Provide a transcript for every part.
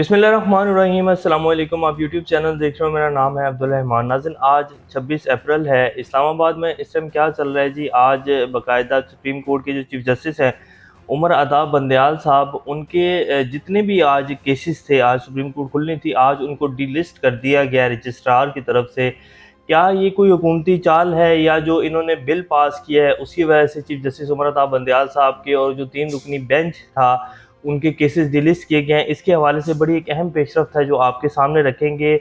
बिस्मिल्लाहिर्रहमानिर्रहीम अस्सलाम वालेकुम। आप यूट्यूब चैनल देख रहे हो, मेरा नाम है अब्दुल रहमान। नाज़रीन, आज 26 अप्रैल है। इस्लामाबाद में इस टाइम क्या चल रहा है जी? आज बाकायदा सुप्रीम कोर्ट के जो चीफ जस्टिस हैं उमर अता बंदयाल साहब, उनके जितने भी आज केसेस थे, आज सुप्रीम कोर्ट खुलनी थी, आज उनको डिलिस्ट कर दिया गया रजिस्ट्रार की तरफ से। क्या ये कोई हुकूमती चाल है या जो इन्होंने बिल पास किया है उसकी वजह से चीफ जस्टिस उमर अता बंदयाल साहब के और जो 3 रुकनी बेंच था उनके केसेस डिलिस्ट किए गए हैं? इसके हवाले से बड़ी एक अहम पेशरफ्त है जो आपके सामने रखेंगे।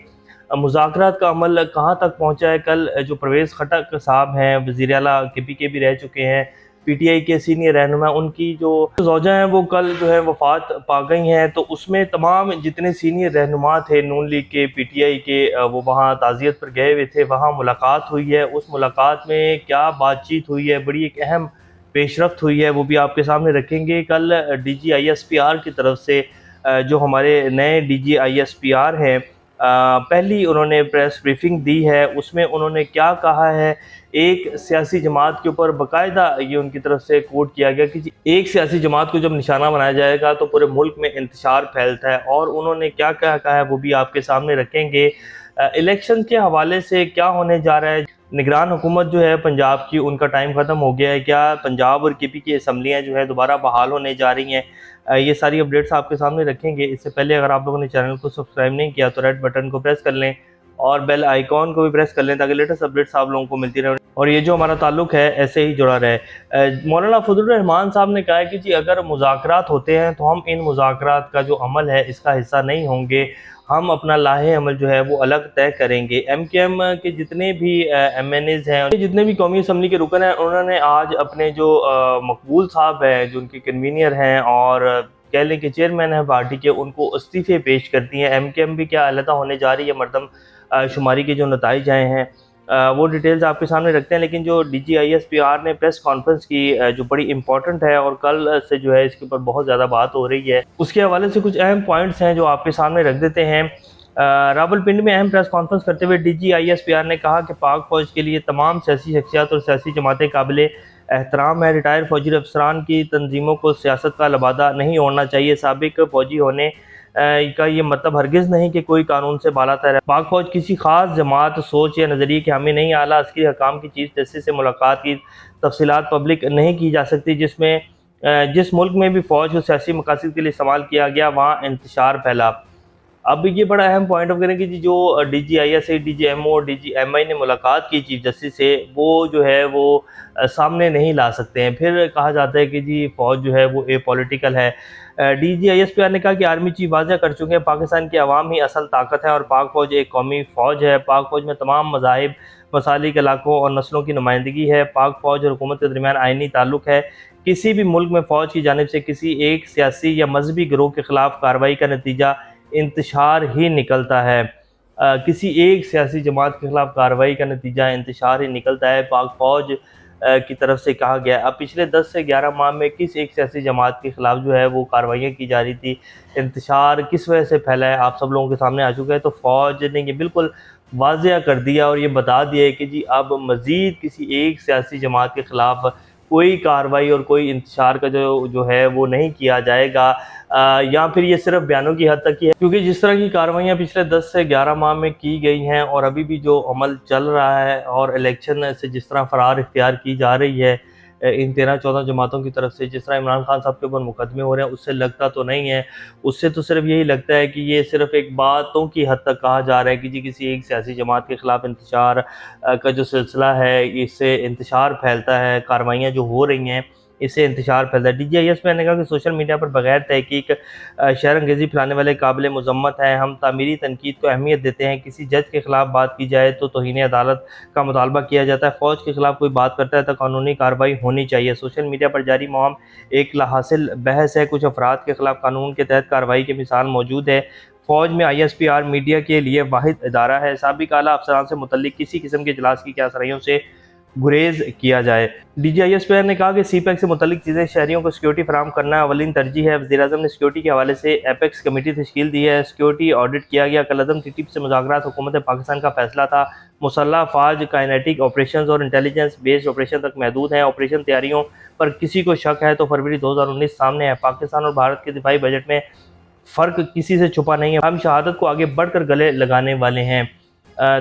मुज़ाकरात का अमल कहाँ तक पहुँचा है? कल जो परवेज़ खटक साहब हैं, वज़ीर आला KP के भी रह चुके हैं, PTI के सीनियर रहनुमा, उनकी जो ज़ौजा हैं वो कल जो है वफ़ात पा गई हैं। तो उसमें तमाम जितने सीनियर रहनुमा थे नून लीग के, PTI के, वो वहाँ ताज़ियत पर गए हुए थे, वहाँ मुलाकात हुई है। उस मुलाकात में क्या बातचीत हुई है, बड़ी एक अहम पेशरफ्त हुई है, वो भी आपके सामने रखेंगे। कल DG ISPR की तरफ से जो हमारे नए DG ISPR हैं, पहली उन्होंने प्रेस ब्रीफिंग दी है। उसमें उन्होंने क्या कहा है, एक सियासी जमात के ऊपर बाकायदा ये उनकी तरफ से कोट किया गया कि जी एक सियासी जमात को जब निशाना बनाया जाएगा तो पूरे मुल्क में इंतशार फैलता है। और उन्होंने क्या क्या कहा है वो भी आपके सामने रखेंगे। इलेक्शन के हवाले से क्या होने जा रहा है? निगरान हुकूमत जो है पंजाब की, उनका टाइम ख़त्म हो गया है क्या? पंजाब और KP की असम्बलियाँ जो है दोबारा बहाल होने जा रही हैं? ये सारी अपडेट्स आपके सामने रखेंगे। इससे पहले अगर आप लोगों ने चैनल को सब्सक्राइब नहीं किया तो रेड बटन को प्रेस कर लें और बेल आइकॉन को भी प्रेस कर लें ताकि लेटेस्ट अपडेट्स आप लोगों को मिलती रहे और ये जो हमारा ताल्लुक है ऐसे ही जुड़ा रहे। मौलाना फजलुर रहमान साहब ने कहा है कि जी अगर मुज़ाकरात होते हैं तो हम इन मुज़ाकरात का जो अमल है इसका हिस्सा नहीं होंगे, हम अपना लाहे अमल जो है वो अलग तय करेंगे। MKM के जितने भी MNAs हैं, जितने भी कौमी असम्बली के रुकन हैं, उन्होंने आज अपने जो मकबूल साहब हैं जो उनके कन्वीनियर हैं और कह लें कि चेयरमैन है पार्टी के, उनको इस्तीफ़े पेश कर दिए हैं। MKM भी क्या अलहदा होने जा रही है, मरदम शुमारी के जो नताइज आए हैं वो डिटेल्स आपके सामने रखते हैं। लेकिन जो DG ISPR ने प्रेस कॉन्फ्रेंस की जो बड़ी इंपॉर्टेंट है और कल से जो है इसके ऊपर बहुत ज़्यादा बात हो रही है, उसके हवाले से कुछ अहम पॉइंट्स हैं जो आपके सामने रख देते हैं। रावलपिंडी में अहम प्रेस कॉन्फ्रेंस करते हुए DG ISPR ने कहा कि पाक फ़ौज के लिए तमाम सियासी शख्सियात और सियासी जमातें काबिल एहतराम है। रिटायर्ड फौजी अफसरान की तंजीमों को सियासत का लबादा नहीं होना चाहिए। साबिक फौजी होने का ये मतलब हरगिज़ नहीं कि कोई कानून से बालातर है। पाक फ़ौज किसी ख़ास जमात, सोच या नज़रिए की हामी नहीं। आला अस्करी हकाम की चीफ जस्टिस से मुलाकात की तफसीलात पब्लिक नहीं की जा सकती। जिस मुल्क में भी फ़ौज को सियासी मकासद के लिए इस्तेमाल किया गया वहाँ इंतशार फैला। अब ये बड़ा अहम पॉइंट ऑफ करें कि जी जो DG ISI, DG MO, DG MI ने मुलाकात की चीफ जस्टिस से, वो जो है वो सामने नहीं ला सकते हैं। फिर कहा जाता है कि जी फ़ौज जो है वो पॉलिटिकल है। DG ISPR ने कहा कि आर्मी चीफ वाज़ह कर चुके हैं पाकिस्तान की आवाम ही असल ताकत है और पाक फ़ौज एक कौमी फ़ौज है। पाक फ़ौज में तमाम मज़ाहिब, मसालिक, इलाकों और नस्लों की नुमाइंदगी है। पाक फ़ौज और हुकूमत के दरमियान आइनी ताल्लुक है। किसी भी मुल्क में फ़ौज की जानिब से किसी एक सियासी या मजहबी गिरोह के ख़िलाफ़ कार्रवाई का नतीजा इंतशार ही निकलता है। किसी एक सियासी जमात के ख़िलाफ़ कार्रवाई का नतीजा इंतशार ही निकलता है, पाक फ़ौज की तरफ से कहा गया। अब पिछले 10 से 11 माह में किस एक सियासी जमात के ख़िलाफ़ जो है वो कार्रवाइयाँ की जा रही थी, इंतशार किस वजह से फैला है, आप सब लोगों के सामने आ चुका है। तो फ़ौज ने ये बिल्कुल वाज़ेह कर दिया और ये बता दिया है कि जी अब मज़ीद किसी एक सियासी जमात के ख़िलाफ़ कोई कार्रवाई और कोई इंतशार का जो जो है वो नहीं किया जाएगा। या फिर ये सिर्फ बयानों की हद तक ही है, क्योंकि जिस तरह की कार्रवाइयाँ पिछले 10 से 11 माह में की गई हैं और अभी भी जो अमल चल रहा है और इलेक्शन से जिस तरह फ़रार इख्तियार की जा रही है इन 13-14 जमातों की तरफ से, जिस तरह इमरान खान साहब के ऊपर मुकदमे हो रहे हैं, उससे लगता तो नहीं है। उससे तो सिर्फ यही लगता है कि ये सिर्फ एक बातों की हद तक कहा जा रहा है कि जी किसी एक सियासी जमात के ख़िलाफ़ इंतशार का जो सिलसिला है, इससे इंतशार फैलता है, कार्रवाइयाँ जो हो रही हैं इससे इंतशार फैलता है। DG ISPR ने कहा कि सोशल मीडिया पर बगैर तहकीक शहर अंगेज़ी फैलाने वाले काबिल मज़म्मत हैं। हम तामीरी तनकीद को अहमियत देते हैं। किसी जज के ख़िलाफ़ बात की जाए तो तौहीन अदालत का मुतालबा किया जाता है। फ़ौज के ख़िलाफ़ कोई बात करता है तो कानूनी कार्रवाई होनी चाहिए। सोशल मीडिया पर जारी मुहिम एक लाहासिल बहस है। कुछ अफराद के ख़िलाफ़ कानून के तहत कार्रवाई की मिसाल मौजूद है। फ़ौज में ISPR मीडिया के लिए वाहिद इदारा है। साबिक़ आला अफसरान से मुतल्लिक़ किसी किस्म के इजलास की क्यासराइयों से गुरेज किया जाए। DG ISPR ने कहा कि CPEC से मुतल्लिक चीज़ें शहरियों को सिक्योरिटी फराहम करना अवलिन तरजीह है। वज़ीर-ए-आज़म ने सिक्योरिटी के हवाले से एपेक्स कमेटी तश्कील दी है। सिक्योरिटी ऑडिट किया गया। कल-ए-आज़म TTP से मुज़ाकरात हुकूमत पाकिस्तान का फैसला था। मुसल्लह अफ़वाज काइनेटिक ऑपरेशंस और इंटेलिजेंस बेस्ड ऑपरेशन तक महदूद हैं। ऑपरेशन तैयारियों पर किसी को शक है तो फरवरी 2019 सामने है। पाकिस्तान और भारत के दिफाई बजट में फ़र्क किसी से छुपा नहीं है, हम शहादत को आगे बढ़कर गले लगाने वाले हैं।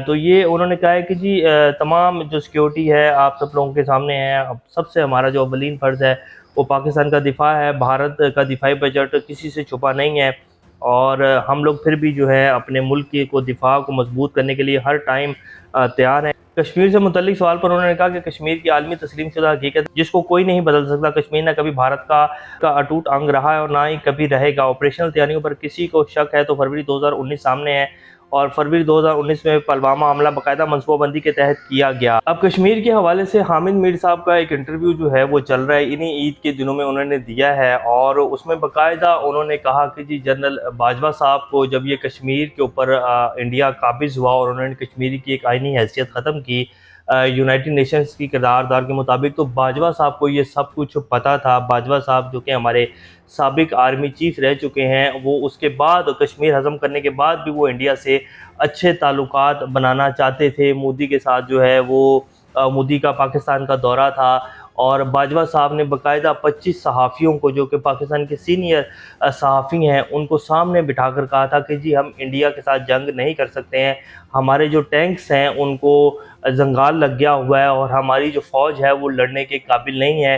तो ये उन्होंने कहा है कि जी तमाम जो सिक्योरिटी है आप सब लोगों के सामने है, अब सबसे हमारा जो अव्वलीन फ़र्ज़ है वो पाकिस्तान का दिफ़ा है, भारत का दिफ़ाई बजट किसी से छुपा नहीं है और हम लोग फिर भी जो है अपने मुल्क के को दिफ़ा को मज़बूत करने के लिए हर टाइम तैयार हैं। कश्मीर से मुतल्लिक सवाल पर उन्होंने कहा कि कश्मीर की आलमी तस्लीम-शुदा हकीकत जिसको कोई नहीं बदल सकता, कश्मीर ना कभी भारत का अटूट अंग रहा है और ना ही कभी रहेगा। ऑपरेशनल तैयारियों पर किसी को शक है तो फरवरी 2019 सामने है और फरवरी 2019 में पुलवामा हमला बाकायदा मनसूबाबंदी के तहत किया गया। अब कश्मीर के हवाले से हामिद मीर साहब का एक इंटरव्यू जो है वो चल रहा है, इन्हीं ईद के दिनों में उन्होंने दिया है और उसमें बाकायदा उन्होंने कहा कि जी जनरल बाजवा साहब को जब ये कश्मीर के ऊपर इंडिया काबिज़ हुआ और उन्होंने कश्मीर की एक आइनी हैसियत ख़त्म की यूनाइटेड नेशंस की किरदारदार के मुताबिक, तो बाजवा साहब को ये सब कुछ पता था। बाजवा साहब जो कि हमारे साबिक आर्मी चीफ रह चुके हैं, वो उसके बाद कश्मीर हज़म करने के बाद भी वो इंडिया से अच्छे ताल्लुकात बनाना चाहते थे। मोदी के साथ जो है वो मोदी का पाकिस्तान का दौरा था और बाजवा साहब ने बाकायदा 25 सहाफ़ियों को जो कि पाकिस्तान के सीनियर सहाफ़ी हैं, उनको सामने बिठाकर कहा था कि जी हम इंडिया के साथ जंग नहीं कर सकते हैं, हमारे जो टैंक्स हैं उनको जंगाल लग गया हुआ है और हमारी जो फ़ौज है वो लड़ने के काबिल नहीं है।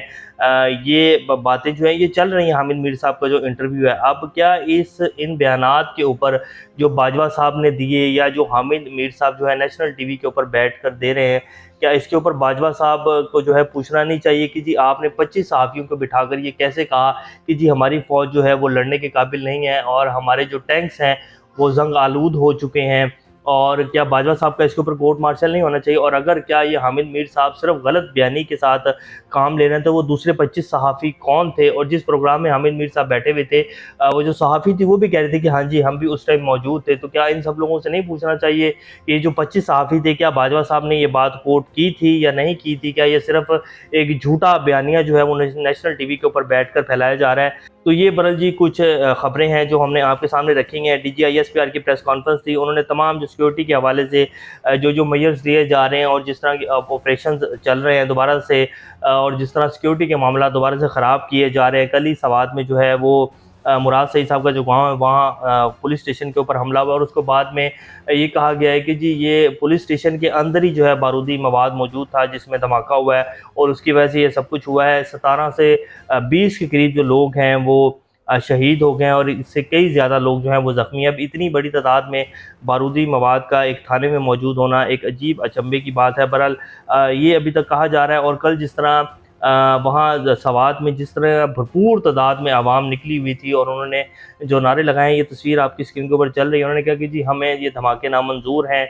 ये बातें जो हैं ये चल रही हैं। हामिद मीर साहब का जो इंटरव्यू है, अब क्या इन बयानात के ऊपर जो बाजवा साहब ने दिए या जो हामिद मीर साहब जो है नेशनल टीवी के ऊपर बैठ कर दे रहे हैं, क्या इसके ऊपर बाजवा साहब को जो है पूछना नहीं चाहिए कि जी आपने 25 सहाफ़ियों को बिठाकर ये कैसे कहा कि जी हमारी फ़ौज जो है वो लड़ने के काबिल नहीं है और हमारे जो टैंक्स हैं वो जंग आलूद हो चुके हैं, और क्या बाजवा साहब का इसके ऊपर कोर्ट मार्शल नहीं होना चाहिए? और अगर क्या ये हामिद मीर साहब सिर्फ गलत बयानी के साथ काम ले रहे हैं, तो वो दूसरे 25 सहाफ़ी कौन थे? और जिस प्रोग्राम में हामिद मीर साहब बैठे हुए थे, वो जो सहाफ़ी थी वो भी कह रहे थे कि हाँ जी, हम भी उस टाइम मौजूद थे। तो क्या इन सब लोगों से नहीं पूछना चाहिए कि ये जो 25 सहाफ़ी थे, क्या बाजवा साहब ने ये बात कोट की थी या नहीं की थी? क्या ये सिर्फ एक झूठा बयानिया जो है वो नेशनल टीवी के ऊपर बैठकर फैलाया जा रहा है? तो ये बहरहाल जी कुछ ख़बरें हैं जो हमने आपके सामने रखी हैं। डीजीआईएसपीआर की प्रेस कॉन्फ्रेंस थी, उन्होंने तमाम जो सिक्योरिटी के हवाले से जो मेजर्स लिए जा रहे हैं और जिस तरह के ऑपरेशंस चल रहे हैं दोबारा से, और जिस तरह सिक्योरिटी के मामला दोबारा से ख़राब किए जा रहे हैं। कल ही सवात में जो है वो मुराद सईद साहब का जो गाँव है वहाँ पुलिस स्टेशन के ऊपर हमला हुआ और उसके बाद में ये कहा गया है कि जी ये पुलिस स्टेशन के अंदर ही जो है बारूदी मवाद मौजूद था जिसमें धमाका हुआ है और उसकी वजह से ये सब कुछ हुआ है। 17 से 20 के करीब जो लोग हैं वो शहीद हो गए हैं और इससे कई ज़्यादा लोग जो हैं वो ज़ख्मी हैं। अब इतनी बड़ी तादाद में बारूदी मवाद का एक थाने में मौजूद होना एक अजीब अचंभे की बात है। बहरहाल ये अभी तक कहा जा रहा है और कल जिस तरह वहाँ सवात में जिस तरह भरपूर तादाद में आवाम निकली हुई थी और उन्होंने जो नारे लगाए हैं, ये तस्वीर आपकी स्क्रीन के ऊपर चल रही है। उन्होंने कहा कि जी हमें ये धमाके नामंजूर हैं,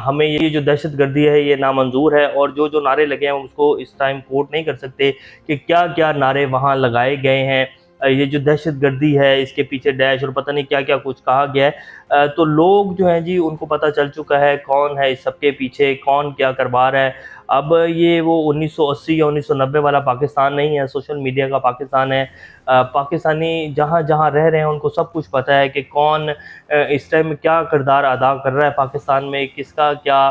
हमें ये जो दहशतगर्दी है ये नामंजूर है, और जो नारे लगे हैं उसको इस टाइम कोट नहीं कर सकते कि क्या क्या नारे वहाँ लगाए गए हैं। ये जो दहशतगर्दी है इसके पीछे डैश और पता नहीं क्या क्या कुछ कहा गया है। तो लोग जो हैं जी उनको पता चल चुका है कौन है इस सबके पीछे, कौन क्या करवा रहा है। अब ये वो 1980 या 1990 वाला पाकिस्तान नहीं है, सोशल मीडिया का पाकिस्तान है। पाकिस्तानी जहाँ जहाँ रह रहे हैं उनको सब कुछ पता है कि कौन इस टाइम क्या किरदार अदा कर रहा है पाकिस्तान में, किसका क्या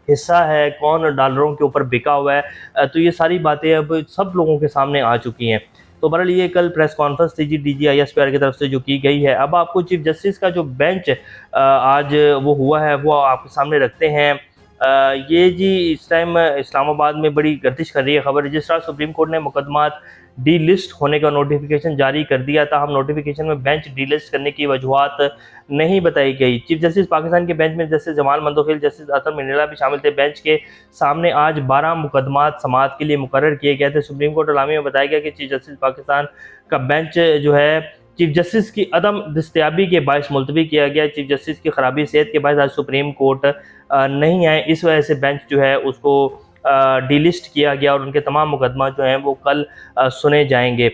हिस्सा है, कौन डॉलरों के ऊपर बिका हुआ है। तो ये सारी बातें अब सब लोगों के सामने आ चुकी हैं। तो बहरहाल ये कल प्रेस कॉन्फ्रेंस थी जी डीजीआईएसपीआर की तरफ से जो की गई है। अब आपको चीफ जस्टिस का जो बेंच आज वो हुआ है वो आपके सामने रखते हैं। ये जी इस टाइम इस्लामाबाद में बड़ी गर्दिश कर रही है खबर। रजिस्ट्रार सुप्रीम कोर्ट ने मुकदमात डी लिस्ट होने का नोटिफिकेशन जारी कर दिया था। हम नोटिफिकेशन में बेंच डी लिस्ट करने की वजूहत नहीं बताई गई। चीफ जस्टिस पाकिस्तान के बेंच में जस्टिस जमाल मंदोखिल, जस्टिस अतर मिनेला भी शामिल थे। बेंच के सामने आज 12 मुकदमात समाअत के लिए मुकर्रर किए गए थे। सुप्रीम कोर्ट अलामी में बताया गया कि चीफ जस्टिस पाकिस्तान का बेंच जो है चीफ जस्टिस की अदम दस्तयाबी के बायस मुलतवी किया गया। चीफ जस्टिस की खराबी सेहत के बायस आज सुप्रीम कोर्ट नहीं आए, इस वजह से बेंच जो है उसको डिलिस्ट किया गया और उनके तमाम मुकदमा जो हैं वो कल सुने जाएंगे।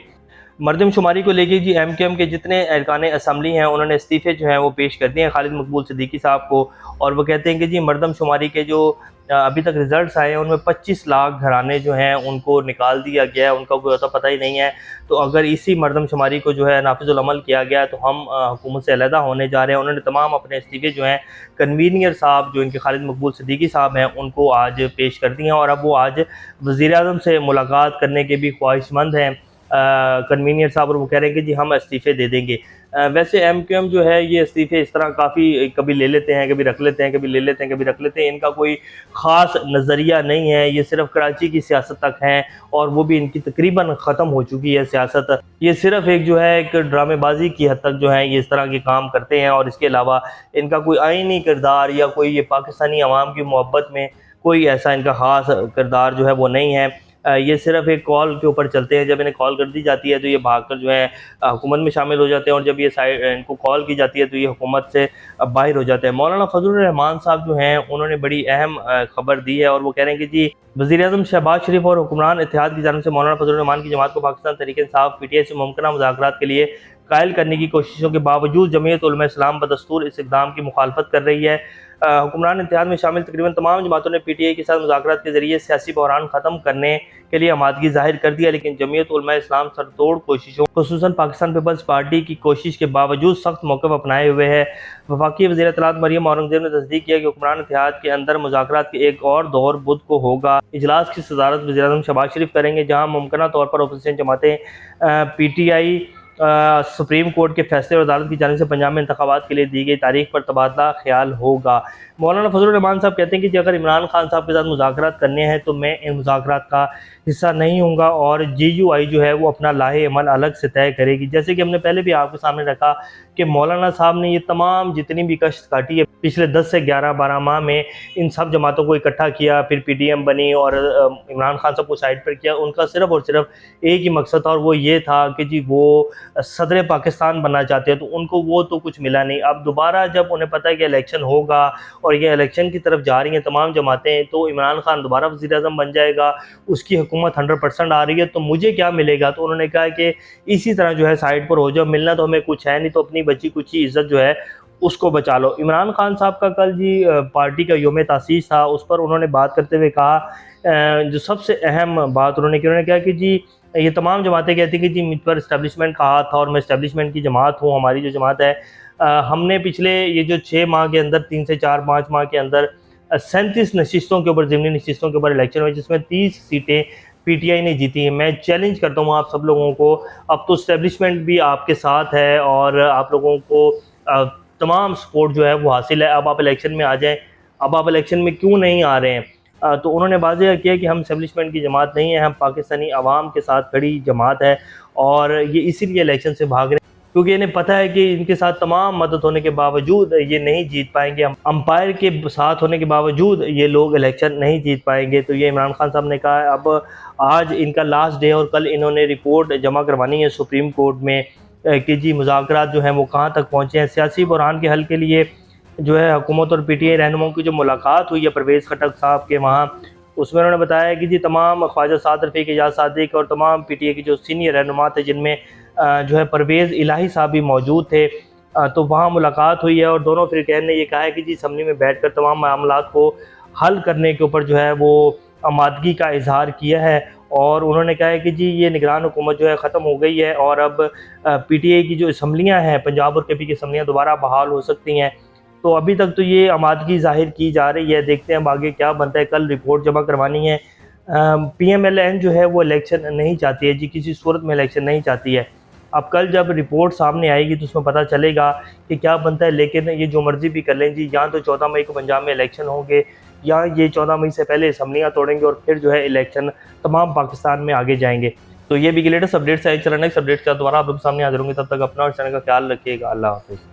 मरदमशुमारी को लेके जी एमकेएम के जितने अरकान असम्बली हैं उन्होंने इस्तीफ़े जो हैं वो पेश कर दिए हैं खालिद मकबूल सिद्दीकी साहब को, और वो कहते हैं कि जी मरदमशुमारी के जो अभी तक रिज़ल्ट्स आए हैं उनमें 25 लाख घराने जो हैं उनको निकाल दिया गया है, उनका कोई तो पता ही नहीं है। तो अगर इसी मरदमशुमारी को जो है नाफिजुल अमल किया गया तो हम हुकूमत से अलहदा होने जा रहे हैं। उन्होंने तमाम अपने इस्तीफ़े जो हैं कन्वीनियर साहब जो इनके खालिद मकबूल सिद्दीकी साहब हैं उनको आज पेश कर दिए हैं और अब वो आज वज़ीर-ए-आज़म से मुलाकात करने के भी ख्वाहिशमंद हैं कन्वीनियर साहब, और वो कह रहे हैं कि जी हम इस्तीफ़े दे देंगे। वैसे MQM जो है ये इस्तीफ़े इस तरह काफ़ी कभी ले लेते हैं, कभी रख लेते हैं, कभी ले लेते हैं, कभी रख लेते हैं। इनका कोई ख़ास नज़रिया नहीं है, ये सिर्फ़ कराची की सियासत तक हैं और वो भी इनकी तकरीबन ख़त्म हो चुकी है सियासत। ये सिर्फ़ एक जो है एक ड्रामेबाज़ी की हद तक जो है ये इस तरह के काम करते हैं और इसके अलावा इनका कोई आईनी किरदार या कोई ये पाकिस्तानी अवाम की मोहब्बत में कोई ऐसा इनका ख़ास किरदार जो है वो नहीं है। ये सिर्फ़ एक कॉल के ऊपर चलते हैं, जब इन्हें कॉल कर दी जाती है तो ये भागकर जो है हुकूमत में शामिल हो जाते हैं और जब ये साइड इनको कॉल की जाती है तो ये हुकूमत से बाहर हो जाते हैं। मौलाना फजलुर रहमान साहब जो हैं उन्होंने बड़ी अहम खबर दी है और वो कह रहे हैं कि जी वज़ीर-ए-आज़म शहबाज शरीफ और हुक्मरान इत्तेहाद की जानिब से मौलाना फजलुर रहमान की जमात को पाकिस्तान तहरीक-ए-इंसाफ PTI से मुमकिना मुज़ाकरात के लिए कायल करने की कोशिशों के बावजूद जमीयत उलमा इस्लाम बदस्तूर इस इक़दाम की मुखालफत कर रही है। हुक्मरान इत्तेहाद में शामिल तकरीबन तमाम जमातों ने PTI के साथ मुज़ाकरात के ज़रिए सियासी बहरान ख़त्म करने के लिए आमादगी ज़ाहिर कर दी है, लेकिन जमीयत उलमा इस्लाम सरतोड़ कोशिशों खुसूसन पाकिस्तान पीपल्स पार्टी की कोशिश के बावजूद सख्त मौक़िफ़ अपनाए हुए है। वफाकी वज़ीर इत्तलात मरियम औरंगज़ेब ने तस्दीक किया कि हुक्मरान इत्तेहाद के अंदर मुज़ाकरात के एक और दौर बुध को होगा। इजलास की सदारत वज़ीर-ए-आज़म शहबाज शरीफ करेंगे, जहाँ मुमकिना तौर पर अपोज़िशन जमातें PTI सुप्रीम कोर्ट के फैसले और अदालत की जानिब से पंजाब में इंतखाबात के लिए दी गई तारीख पर तबादला ख्याल होगा। मौलाना फजलुर रहमान साहब कहते हैं कि अगर इमरान खान साहब के साथ मुज़ाकरात करने हैं तो मैं इन मुज़ाकरात का हिस्सा नहीं हूँगा और GUI जो है वो अपना लाहे अमल अलग से तय करेगी। जैसे कि हमने पहले भी आपके सामने रखा कि मौलाना साहब ने ये तमाम जितनी भी कश्त काटी है पिछले 10 से 11-12 माह में, इन सब जमातों को इकट्ठा किया, फिर PTM बनी और इमरान खान साहब को साइड पर किया। उनका सिर्फ़ और सिर्फ एक ही मकसद था और वो ये था कि जी वो सदर पाकिस्तान बनना चाहते हैं, तो उनको वो तो कुछ मिला नहीं। अब दोबारा जब उन्हें पता है कि इलेक्शन होगा और ये इलेक्शन की तरफ जा रही हैं तमाम जमातें, तो इमरान खान दोबारा वज़ीर-ए-आज़म बन जाएगा, उसकी हुकूमत 100% आ रही है, तो मुझे क्या मिलेगा? तो उन्होंने कहा कि इसी तरह जो है साइड पर हो जाओ, मिलना तो हमें कुछ है नहीं, तो अपनी बची कुची इज़्ज़त जो है उसको बचा लो। इमरान खान साहब का कल जी पार्टी का यौम तासीस था, उस पर उन्होंने बात करते हुए कहा, जो सबसे अहम बात उन्होंने की, उन्होंने कहा कि जी ये तमाम जमातें कहती हैं कि जी मुझ पर इस्टेब्लिशमेंट का हाथ था और मैं इस्टेब्लिशमेंट की जमात हूँ। हमारी जो जमात है, हमने पिछले ये जो 6 माह के अंदर 3 से 4-5 माह के अंदर 37 नशिस्तों के ऊपर ज़िमनी नशिस्तों के ऊपर इलेक्शन हुए, जिसमें 30 सीटें PTI ने जीती हैं। मैं चैलेंज करता हूँ आप सब लोगों को, अब तो इस्टेब्लिशमेंट भी आपके साथ है और आप लोगों को तमाम सपोर्ट जो है वो हासिल है। अब आप इलेक्शन में आ जाएँ, अब आप इलेक्शन में क्यों नहीं आ रहे हैं? तो उन्होंने वाज़ेह किया कि हम इस्टेब्लिशमेंट की जमात नहीं है, हम पाकिस्तानी अवाम के साथ खड़ी जमात है और ये इसीलिए इलेक्शन से भाग रहे हैं क्योंकि इन्हें पता है कि इनके साथ तमाम मदद होने के बावजूद ये नहीं जीत पाएंगे, अंपायर के साथ होने के बावजूद ये लोग इलेक्शन नहीं जीत पाएंगे। तो ये इमरान खान साहब ने कहा है। अब आज इनका लास्ट डे और कल इन्होंने रिपोर्ट जमा करवानी है सुप्रीम कोर्ट में कि जी मुज़ाकरात जो हैं वो कहाँ तक पहुँचे हैं। सियासी बहरान के हल के लिए जो है हुकूमत और PTI रहनुमाओं की जो मुलाकात हुई है परवेज़ खटक साहब के वहाँ, उसमें उन्होंने बताया कि जी तमाम ख्वाजा साद रफ़ीक, एजाज सादिक और तमाम PTI के जो सीनियर रहनुमा थे, जिनमें जो है परवेज़ इलाही साहब भी मौजूद थे, तो वहाँ मुलाकात हुई है और दोनों फ़िरक़ैन ने ये कहा है कि जी असम्बली में बैठ कर तमाम मामलात को हल करने के ऊपर जो है वो आमादगी का इज़हार किया है। और उन्होंने कहा है कि जी ये निगरान हुकूमत जो है ख़त्म हो गई है और अब PTI की जो असम्बलियाँ हैं, पंजाब और KP की असम्बलियाँ दोबारा बहाल हो सकती हैं। तो अभी तक तो ये आमादगी ज़ाहिर की जा रही है, देखते हैं अब आगे क्या बनता है। कल रिपोर्ट जमा करवानी है। PMLN जो है वो इलेक्शन नहीं चाहती है जी, किसी सूरत में इलेक्शन नहीं चाहती है। अब कल जब रिपोर्ट सामने आएगी तो उसमें पता चलेगा कि क्या बनता है, लेकिन ये जो मर्ज़ी भी कर लें जी, या तो 14 मई को पंजाब में इलेक्शन होंगे या ये 14 मई से पहले असम्बलियाँ तोड़ेंगे और फिर जो है इलेक्शन तमाम पाकिस्तान में आगे जाएँगे। तो ये भी लेटेस्ट अपडेट्स है। चैनल नेक्स्ट अपडेट्स का दोबारा आप लोग सामने हाज़िर होंगे, तब तक अपना और चैनल का ख्याल रखिएगा। अल्लाह हाफ़िज़।